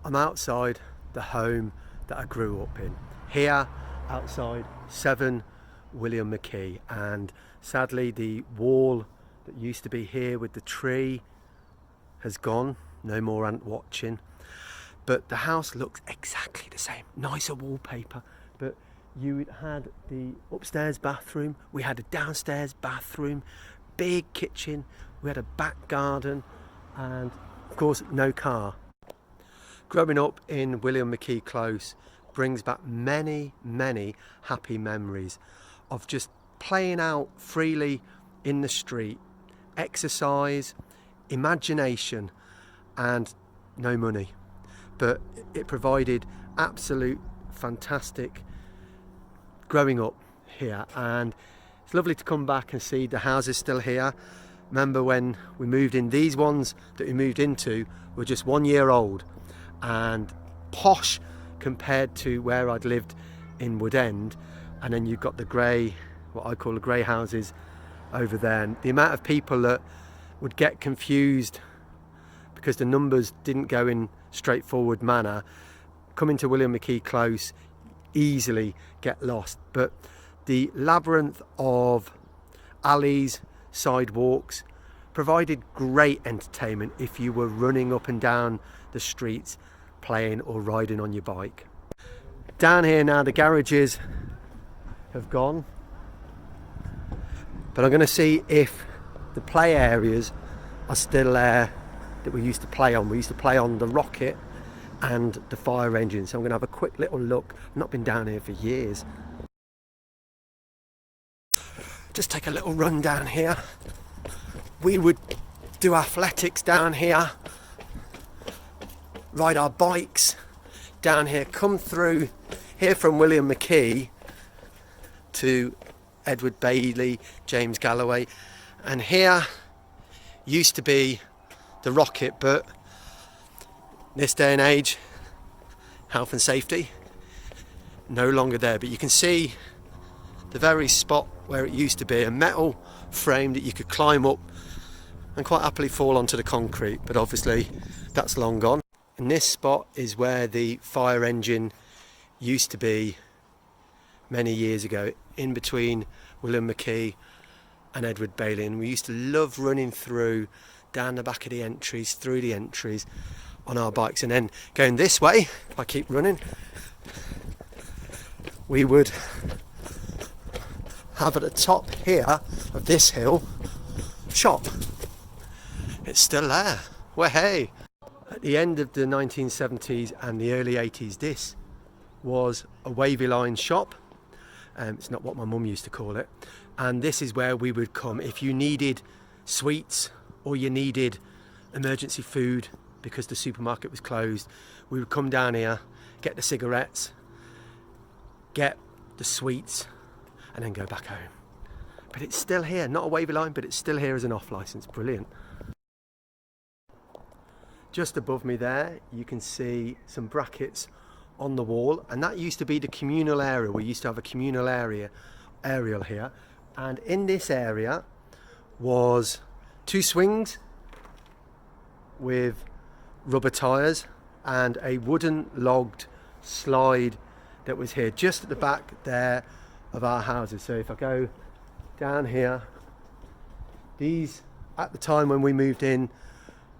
I'm outside the home that I grew up in. Here, outside 7 William McKee, and sadly the wall that used to be here with the tree has gone, no more ant watching. But the house looks exactly the same, nicer wallpaper. But you had the upstairs bathroom, we had a downstairs bathroom, big kitchen, we had a back garden, and of course no car. Growing up in William McKee Close brings back many happy memories of just playing out freely in the street, exercise, imagination, and no money. But it provided absolute fantastic growing up here, and it's lovely to come back and see the houses still here. Remember when we moved in, these ones that we moved into were just 1 year old and posh compared to where I'd lived in Wood End. And then you've got the grey, what I call the grey houses over there, and the amount of people that would get confused because the numbers didn't go in straightforward manner. Coming to William McKee Close, easily get lost. But the labyrinth of alleys, sidewalks provided great entertainment if you were running up and down the streets, playing or riding on your bike. Down here now the garages have gone, but I'm going to see if the play areas are still there that we used to play on. We used to play on the rocket and the fire engine, so I'm going to have a quick little look. I've not been down here for years. Just take a little run down here. We would do athletics down here, ride our bikes down here, come through here from William McKee to Edward Bailey, James Galloway, and here used to be the rocket, but this day and age, health and safety, no longer there. But you can see the very spot where it used to be, a metal frame that you could climb up and quite happily fall onto the concrete, but obviously that's long gone. And this spot is where the fire engine used to be many years ago, in between William McKee and Edward Bailey, and we used to love running through, down the back of the entries, through the entries on our bikes, and then going this way, if I keep running, we would have at the top here of this hill, shop. It's still there. Well, hey. At the end of the 1970s and the early 80s, this was a wavy line shop. It's not what my mum used to call it. And this is where we would come if you needed sweets or you needed emergency food because the supermarket was closed. We would come down here, get the cigarettes, get the sweets, and then go back home. But it's still here, not a wavy line, but it's still here as an off licence. Brilliant. Just above me there, you can see some brackets on the wall, and that used to be the communal area. We used to have a communal area aerial here, and in this area was 2 swings with rubber tyres and a wooden logged slide that was here just at the back there of our houses. So if I go down here, these at the time when we moved in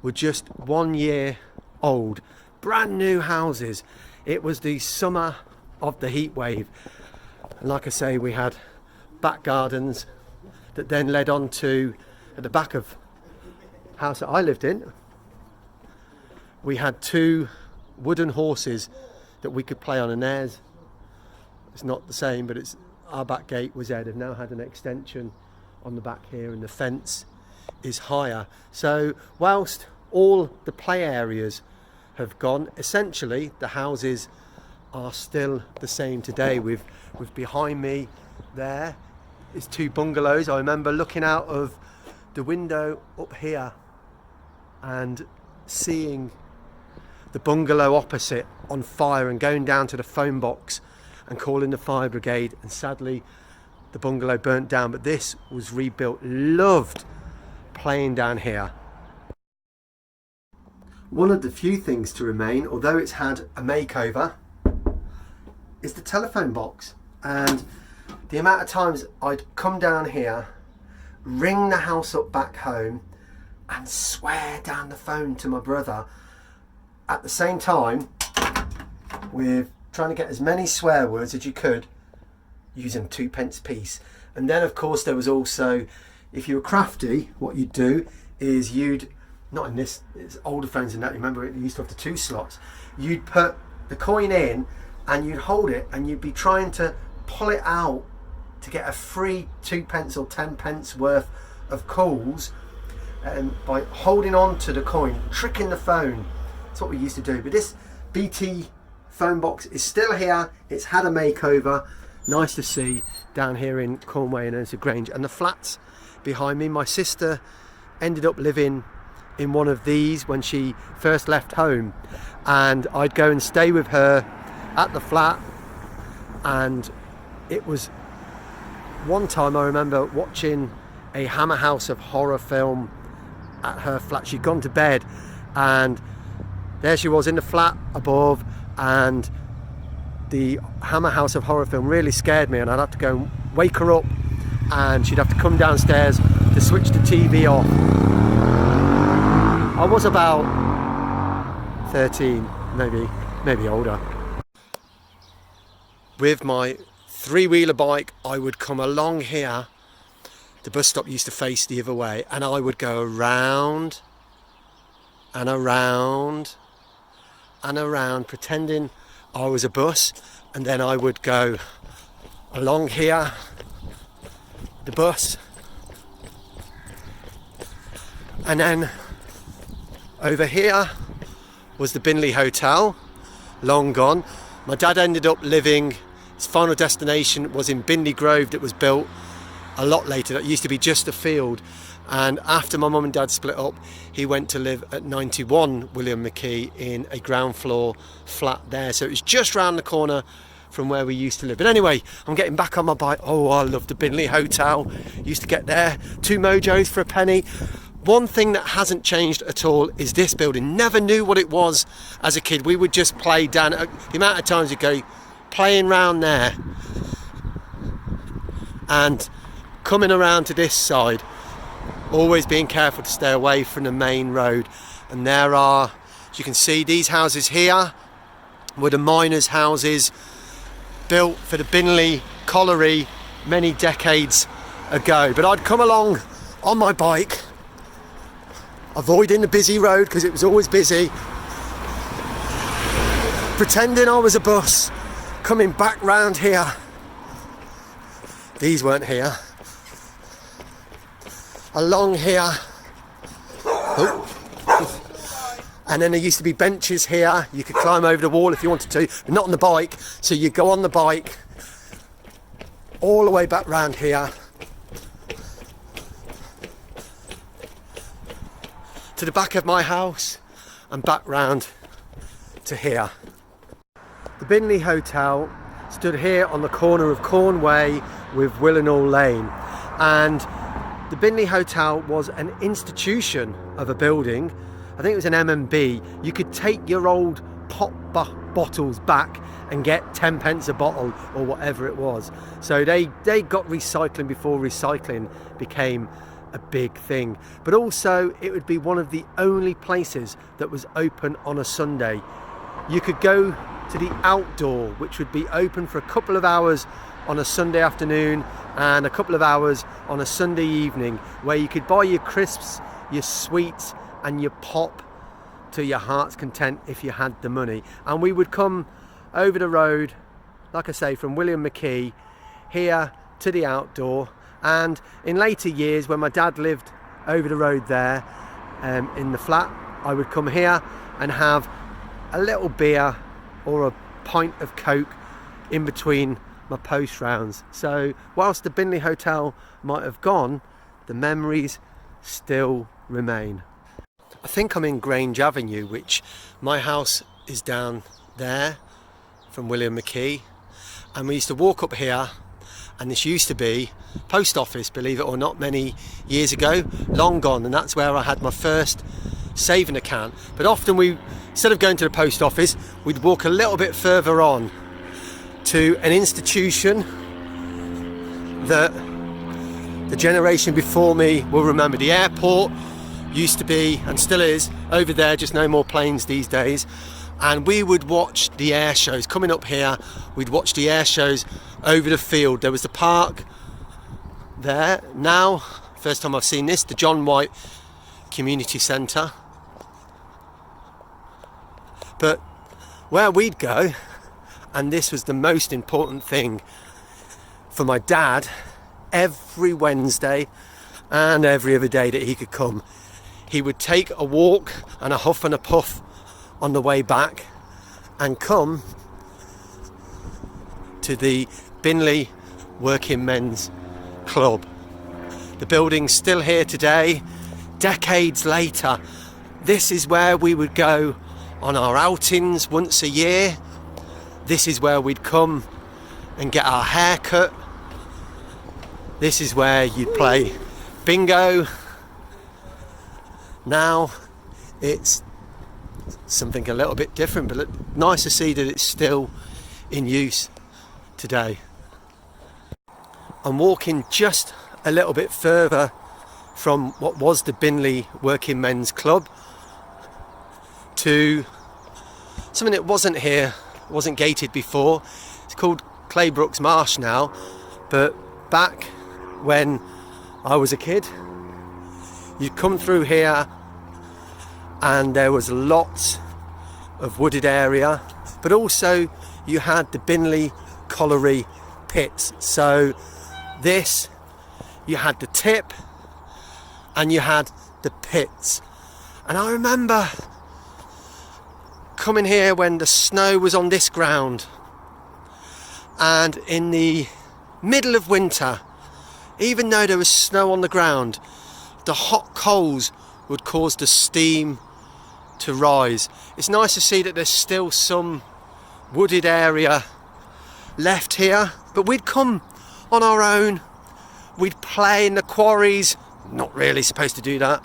were just 1 year old, brand new houses. It was the summer of the heat wave, and like I say, we had back gardens that then led on to, at the back of the house that I lived in, we had 2 wooden horses that we could play on, and theirs, it's not the same, but it's, our back gate was there. They've now had an extension on the back here, and the fence is higher. So whilst all the play areas have gone, essentially the houses are still the same today. With behind me there is 2 bungalows. I remember looking out of the window up here and seeing the bungalow opposite on fire and going down to the phone box and calling the fire brigade, and sadly the bungalow burnt down, but this was rebuilt. Loved playing down here. one of the few things to remain, although it's had a makeover, is the telephone box. And the amount of times I'd come down here, ring the house up back home and swear down the phone to my brother at the same time with trying to get as many swear words as you could using 2p piece. And then of course there was also, if you were crafty, what you'd do is you'd, not in this, it's older phones than that, remember it used to have the 2 slots, you'd put the coin in and you'd hold it and you'd be trying to pull it out to get a free 2p or 10p worth of calls, and by holding on to the coin, tricking the phone. That's what we used to do. But this BT phone box is still here. It's had a makeover. Nice to see down here in Cornway and Ernesford Grange. And the flats behind me, my sister ended up living in one of these when she first left home, and I'd go and stay with her at the flat. And it was one time I remember watching a Hammer House of Horror film at her flat. She'd gone to bed and there she was in the flat above, and the Hammer House of Horror film really scared me, and I'd have to go and wake her up and she'd have to come downstairs to switch the TV off. I was about 13, maybe older. With my 3-wheeler bike, I would come along here. The bus stop used to face the other way, and I would go around and around and around, pretending I was a bus, and then I would go along here, the bus, and then over here was the Bingley Hotel, long gone. My dad ended up living, his final destination was in Bindi Grove, that was built a lot later. That used to be just a field, and after my mum and dad split up, he went to live at 91 William McKee in a ground floor flat there, so it was just round the corner from where we used to live. But anyway, I'm getting back on my bike. Oh, I love the Bingley Hotel. Used to get there, 2 mojos for a penny. One thing that hasn't changed at all is this building. Never knew what it was as a kid. We would just play down, the amount of times you go playing round there and coming around to this side, always being careful to stay away from the main road. And there are, as you can see, these houses here were the miners' houses built for the Bingley colliery many decades ago. But I'd come along on my bike, avoiding the busy road because it was always busy, pretending I was a bus, coming back round here. These weren't here. Along here. Oh. And then there used to be benches here. You could climb over the wall if you wanted to, but not on the bike. So you go on the bike all the way back round here to the back of my house and back round to here. The Bingley Hotel stood here on the corner of Cornway with Willenhall Lane, and the Bingley Hotel was an institution of a building. I think it was an M&B. You could take your old pop bottles back and get 10p a bottle or whatever it was. So they got recycling before recycling became a big thing. But also it would be one of the only places that was open on a Sunday. You could go to the outdoor, which would be open for a couple of hours on a Sunday afternoon and a couple of hours on a Sunday evening, where you could buy your crisps, your sweets and your pop to your heart's content if you had the money. And we would come over the road, like I say, from William McKee here to the outdoor. And in later years, when my dad lived over the road there in the flat, I would come here and have a little beer or a pint of Coke in between my post rounds. So whilst the Bingley Hotel might have gone, the memories still remain. I think I'm in Grange Avenue, which my house is down there from William McKee, and we used to walk up here, and this used to be post office, believe it or not, many years ago, long gone, and that's where I had my first saving account. But often we, instead of going to the post office, we'd walk a little bit further on to an institution that the generation before me will remember. The airport used to be, and still is, over there, just no more planes these days. And we would watch the air shows coming up here. We'd watch the air shows over the field. There was the park there. Now, first time I've seen this, the John White Community Centre. But where we'd go, and this was the most important thing for my dad, every Wednesday and every other day that he could come, he would take a walk and a huff and a puff on the way back and come to the Bingley Working Men's Club. The building's still here today, decades later. This is where we would go on our outings once a year. This is where we'd come and get our hair cut. This is where you'd play bingo. Now it's something a little bit different, but nice to see that it's still in use today. I'm walking just a little bit further from what was the Bingley Working Men's Club to something that wasn't here, wasn't gated before. It's called Claybrook Marsh now, but back when I was a kid, you'd come through here and there was lots of wooded area, but also you had the Bingley colliery pits. So this, you had the tip and you had the pits. And I remember coming here when the snow was on this ground, and in the middle of winter, even though there was snow on the ground, the hot coals would cause the steam to rise. It's nice to see that there's still some wooded area left here, but we'd come on our own, we'd play in the quarries, not really supposed to do that,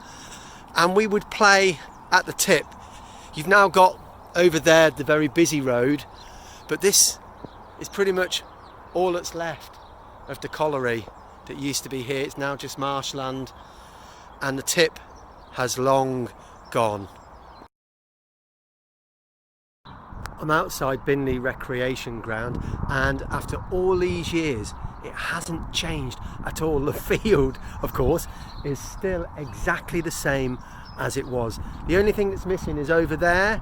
and we would play at the tip. You've now got over there the very busy road, but this is pretty much all that's left of the colliery that used to be here. It's now just marshland, and the tip has long gone. I'm outside Bingley Recreation Ground, and after all these years it hasn't changed at all. The field, of course, is still exactly the same as it was. The only thing that's missing is over there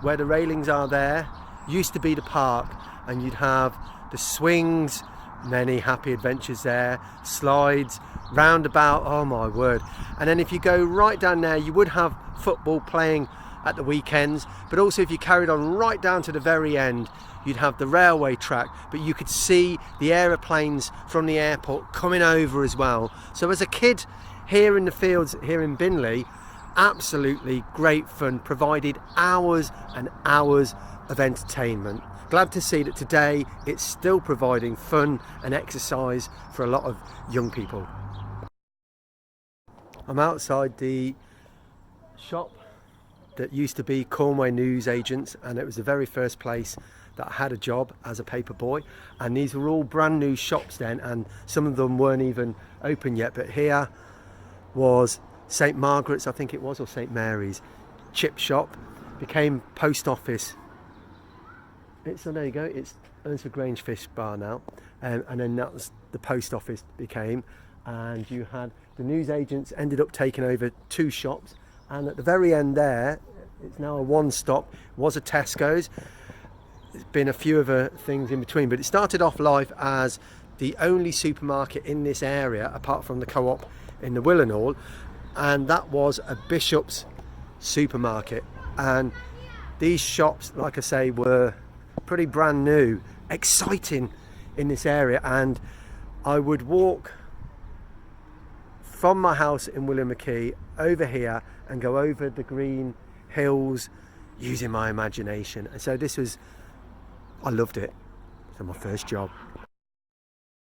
where the railings are. There used to be the park, and you'd have the swings, many happy adventures there, slides, roundabout, oh my word. And then if you go right down there, you would have football playing at the weekends, but also if you carried on right down to the very end, you'd have the railway track, but you could see the aeroplanes from the airport coming over as well. So as a kid here in the fields here in Bingley, absolutely great fun, provided hours and hours of entertainment. Glad to see that today it's still providing fun and exercise for a lot of young people. I'm outside the shop that used to be Cornway News Agents, and it was the very first place that I had a job as a paper boy, and these were all brand new shops then, and some of them weren't even open yet. But here was St Margaret's, I think it was, or St Mary's chip shop, became post office. So there you go, it's Ernesford Grange fish bar now, and then that was the post office became, and you had the news agents ended up taking over two shops, and at the very end there, it's now a one-stop, was a Tesco's. There's been a few other things in between, but it started off life as the only supermarket in this area apart from the Co-op in the Willenhall, and that was a Bishop's supermarket. And these shops, like I say, were pretty brand new, exciting in this area, and I would walk from my house in William McKee over here and go over the green hills using my imagination. And so this was, I loved it. So my first job.